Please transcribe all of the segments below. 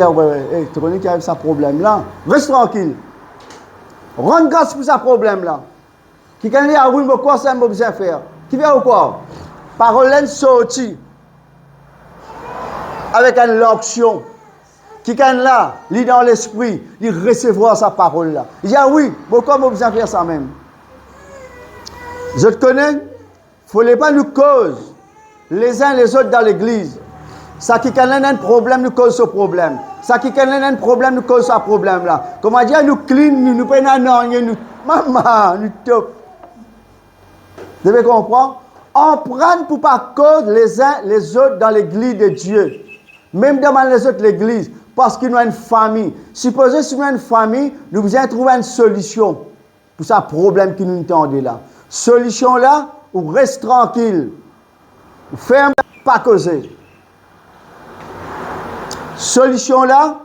Tu connais qu'il y a ce problème-là. Reste tranquille. Rends grâce pour ce problème-là. Qui connaît à vous, quoi ça m'a besoin faire? Qui vient ou quoi? Parole sortie avec une locution. Qui connaît là, lit dans l'esprit, il recevra sa parole-là. Il dit ah oui, pourquoi m'a besoin faire ça même? Je te connais, il ne faut pas nous cause les uns les autres dans l'église. Ça qui connaît un problème, nous cause ce problème. Ça qui connaît un problème, nous cause ce problème-là. Comment dire, nous clean, nous prenons nous maman, nous top. Vous devez comprendre? On prend pour pas cause les uns les autres dans l'église de Dieu. Même dans les autres églises. Parce qu'il y a une famille. Supposez si nous avons une famille, nous devons trouver une solution pour ce problème qui nous tendait là. Solution là, ou reste tranquille. Ferme, pas causer. Solution là,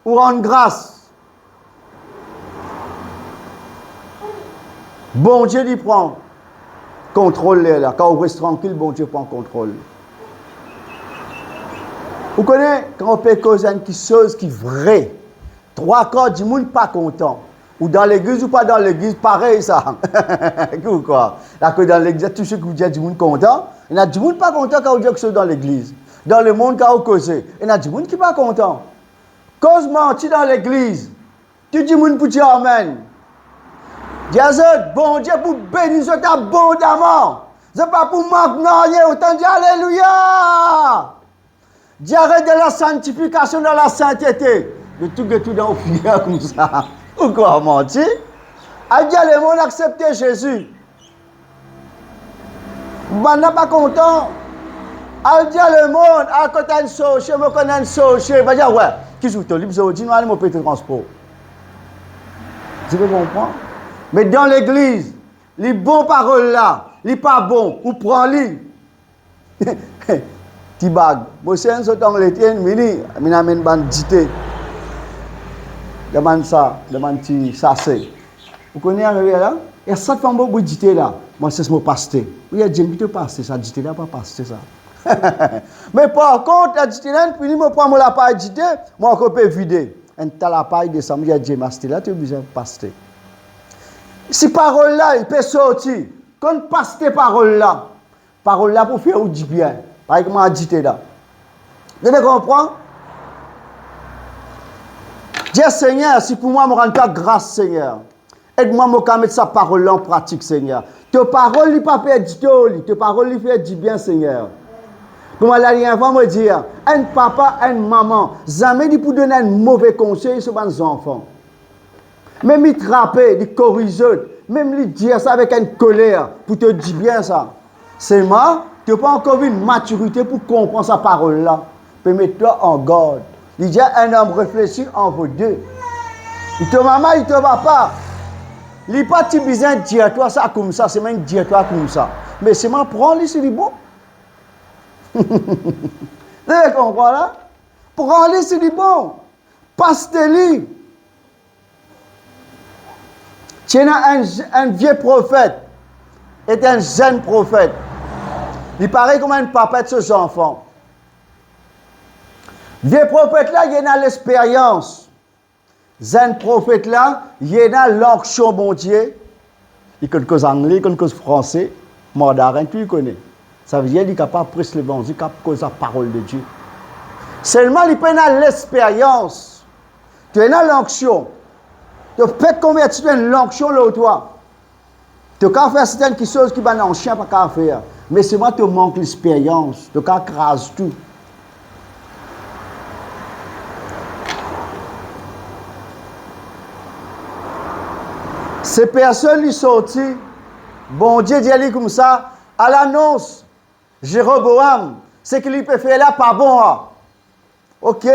ou rendre grâce. Bon Dieu il prend contrôle là. Quand on reste tranquille, bon Dieu prend contrôle. Vous connaissez, quand on peut causer une chose qui est vraie, 3 quarts du monde pas content. Ou dans l'église ou pas dans l'église, pareil ça. Ou quoi? Là que dans l'église, tout ce que vous dites du monde content, il y a du monde pas content quand vous dites que c'est dans l'église. Dans le monde quand vous causez, il y a du monde qui pas content. Cause menti dans l'église, tu dis monde pour dire amen. Dis bon Dieu pour bénir abondamment. C'est pas pour m'agnailler, autant dire alléluia. Dis arrête de la sanctification dans la sainteté. De tout dans le filière comme ça. Ou quoi, menti? A dit le monde accepter Jésus. On n'est pas content. A dit le monde, à côté de ça, je me connais ça, je vais dire, ouais, qui joue ton libre, je dis, non, allez, mon petit transport. Tu veux comprendre? Mais dans l'église, les bonnes paroles là, les pas bons, ou prends-les. Tibag, moi c'est un sotong letien, mini, amène bandité. Demande ça, demande ça c'est. Vous connaissez arrivé là? Il y a 7 femmes qui dit là. Moi c'est mon pasteur. Il y a Dieu qui te passe ça, dit là pas pasteur ça. Mais par contre, la dit là, puis moi prends la paille dit, moi je peux vider. Un tas la paille de ça, il y a Dieu pasteur là, tu as besoin de pasteur. Si parole là, il peut sortir. Quand pasteur parole là pour faire du bien. Par exemple, moi dit là. Vous devez comprendre? Dis Seigneur, si pour moi, je rends ta grâce, Seigneur. Aide-moi à mettre sa parole en pratique, Seigneur. Tes paroles, ne pas faire du tout, tes paroles, faire du bien, Seigneur. Comme la dernière fois, me dire, un papa, une maman, jamais dit pour donner un mauvais conseil sur les enfants. Même ils trapper, ils corriger, même ils dire ça avec une colère, pour te dire bien ça. C'est moi, tu n'as pas encore eu une maturité pour comprendre sa parole-là. Puis mets-toi en garde. Il dit un homme réfléchit en vos deux. Il te maman, il te papa. Il n'est pas besoin de dire toi ça comme ça, c'est même dire toi comme ça. Mais c'est moi prends-le, c'est bon. Vous comprenez là? Prends-le, c'est bon. Passe-le. Tu as un vieux prophète et un jeune prophète. Il paraît comme un papa de ses enfants. Vieux prophète là, il y a l'expérience. Jeune prophète là, il y a l'onction, bon Dieu. Il connaît cause anglais, il connaît cause français, mandarin, tout il connaît. Ça veut dire qu'il est capable de prêcher l'évangile, il est capable de causer la parole de Dieu. Seulement, il peut avoir l'expérience. Tu as l'onction. Tu peux convertir une l'onction là toi. Tu peux faire certaines choses qui sont en chien, pas faire. Mais c'est moi qui manque l'expérience. Tu peux craser tout. Ces personnes qui sont sorties, bon Dieu dit comme ça, à l'annonce, Jéroboam, ce qu'il peut faire là, pas bon. Ok,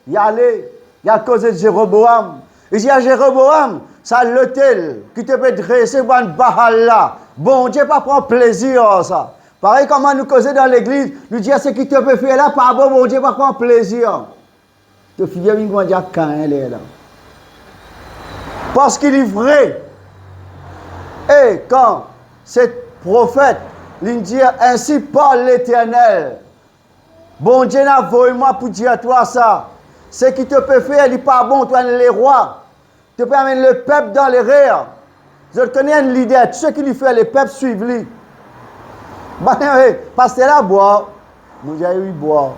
il y a allé, il y a cause de Jéroboam. Il dit à Jéroboam, ça l'hôtel qui te peut dresser pour une bahal là. Bon Dieu pas prendre plaisir à ça. Pareil comment nous causer dans l'église, nous dire ce qui te peut faire là, pas bon, bon Dieu pas prendre plaisir. Tu fais bien comment dire quand elle est là. Parce qu'il est vrai. Et quand cet prophète lui dit ainsi parle l'Éternel, bon Dieu n'a voulu moi pour dire à toi ça. Ce qui te peut faire, il n'est pas bon, toi, les rois. Tu peux amener le peuple dans les rires. Je connais un leader, tout ce qu'il lui fait, les peuples suivent lui. Pasteur là, boire. Moi, j'ai eu boire.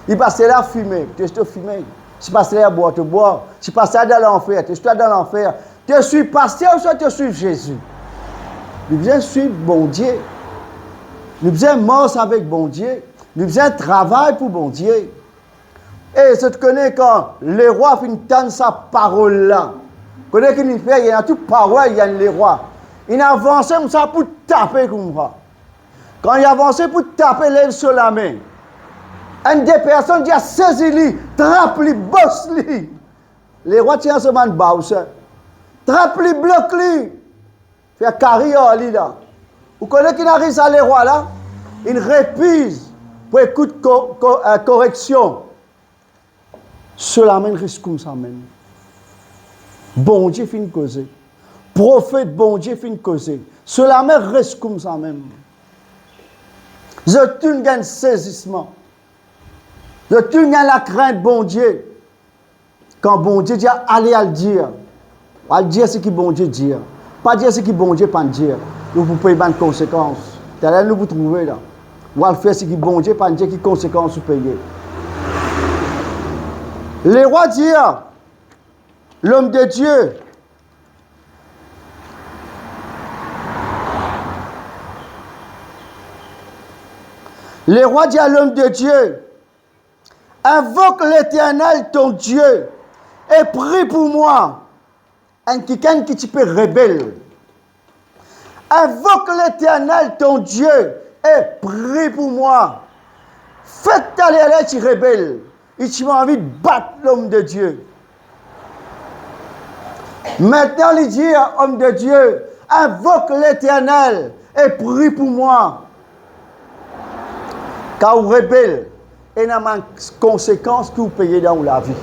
Il passait là, fumer. Tu es fumer. Si pasteur là, boire, tu bois. Si pasteur dans l'enfer, tu es dans l'enfer. Tu suis pasteur ou soit tu suis Jésus. Nous devons suivre bon Dieu. Nous devons mort avec bon Dieu. Nous devons travailler pour bon Dieu. Et je te connais quand les rois finissent sa parole là. Connais qu'il fait, il y a toute parole, il y a les rois. Il a avancé comme ça pour taper comme ça. Quand il a avancé pour taper l'aile sur la main, une des personnes qui a saisi lui, trappe lui, bosse lui. Les rois tiennent ce man bas, trappe lui, bloque lui. Fait carrière lui là. Vous connaissez qu'il arrive à les rois là? Il répise pour écouter correction. Cela mène risque comme ça même. Bon Dieu finit causer. Prophète, bon Dieu finit causer. Cela mène risque comme ça même. Je tue un saisissement. Je tue la crainte, bon Dieu. Quand bon Dieu dit, allez à le dire. À le dire ce que bon Dieu dit. Pas dire ce que bon Dieu pas dire. Nous vous payez des conséquences. Là, nous vous trouvez là. Ou à faire ce que bon Dieu pas dire, qui conséquences vous payez. Les rois disent, l'homme de Dieu, les rois disent à l'homme de Dieu, invoque l'Éternel ton Dieu et prie pour moi. Un quelqu'un qui te rebelle. Invoque l'Éternel ton Dieu et prie pour moi. Faites aller à tu rebelle. Et tu as envie de battre l'homme de Dieu. Maintenant, il dit, homme de Dieu, invoque l'Éternel et prie pour moi. Car vous rebelle, et n'a pas de conséquences que vous payez dans la vie.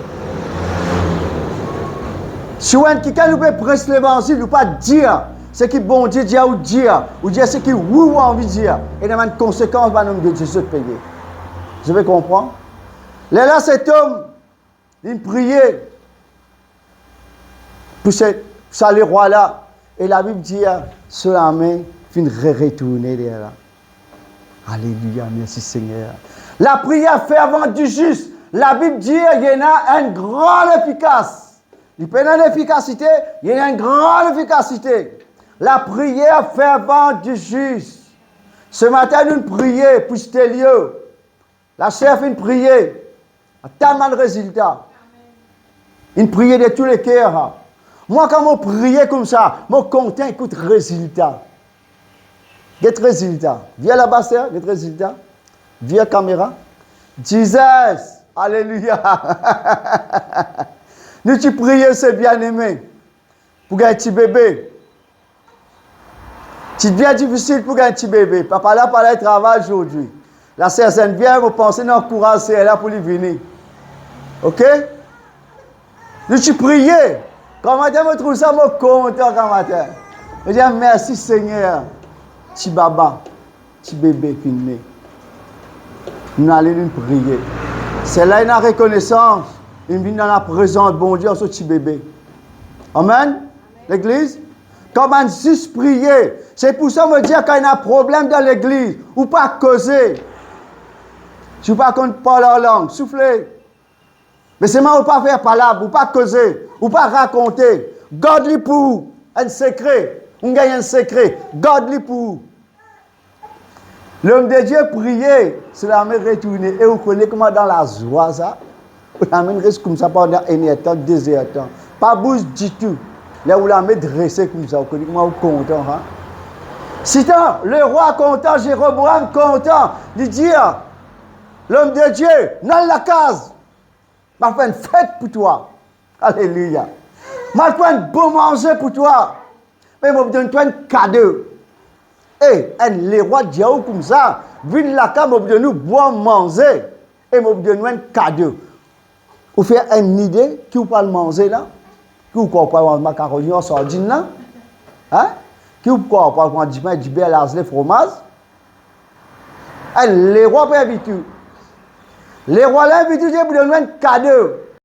Si vous avez quelqu'un qui peut prêcher l'évangile, vous ne pas dire ce que bon Dieu dit ou dire ce que vous avez envie de dire, et n'a pas de conséquences dans l'homme de Dieu de payer. Je vais comprendre. Là, cet homme, il priait pour ça, les rois là. Et la Bible dit, cela main, fin retourner là. Alléluia, merci Seigneur. La prière fervente du juste, la Bible dit, il y en a une grande efficace. Il peut y avoir une efficacité, il y a une grande efficacité. La prière fervente du juste. Ce matin, nous prions pour ce lieu. La chef, une prière. Tellement de résultats. Une prière de tous les cœurs. Moi, quand je prie comme ça, je suis content, écoute, résultat. Get résultat. Viens là-bas, sœur, get résultat. Viens caméra. Jesus, alléluia. Nous tu prions, c'est bien aimé. Pour gagner un petit bébé. C'est bien difficile pour gagner un petit bébé. Papa là, par là, il travaille aujourd'hui. La sœur vient, vous pensez dans le courage, c'est là pour lui venir. Ok? Nous tu prions. Quand matin, je trouve ça, je suis content quand matin. Je dis merci Seigneur. Petit baba, petit bébé qui est né. Nous allons nous prier. C'est là une reconnaissance. Il vient dans la présence de bon Dieu, ce petit bébé. Amen? L'église? Comment juste prier? C'est pour ça que je dis quand il y a un problème dans l'église, ou pas causer. Si vous ne parlez pas la langue, soufflez. Mais c'est moi, ou pas faire parler, ou pas causer, ou pas raconter. Garde-lui pour un secret. On gagne un secret. Garde-lui pour. L'homme de Dieu priait, cela m'a retourné. Et vous connaissez comment dans la joie, ça? On amène reste comme ça pendant un temps, 2 heures temps. Pas bouge du tout. Là où la met dressé comme ça, vous connaissez comment vous content. Hein? Si le roi content, Jéroboam content, il dit, l'homme de Dieu, dans la case, m'a fait une fête pour toi. Alléluia. M'a fait un bon manger pour toi. Mais m'a donné toi un cadeau. Et les rois de Dieu comme ça, viennent la case, m'a donné boire manger. Et m'a donné un cadeau. Vous faites une idée qui vous parle manger là? Qui vous parle manger macaroni en sardine là? Hein? Qui vous parle manger du beurre, du fromage? Les rois peuvent habituer. Les rois là, ils disent pour donner un cadeau.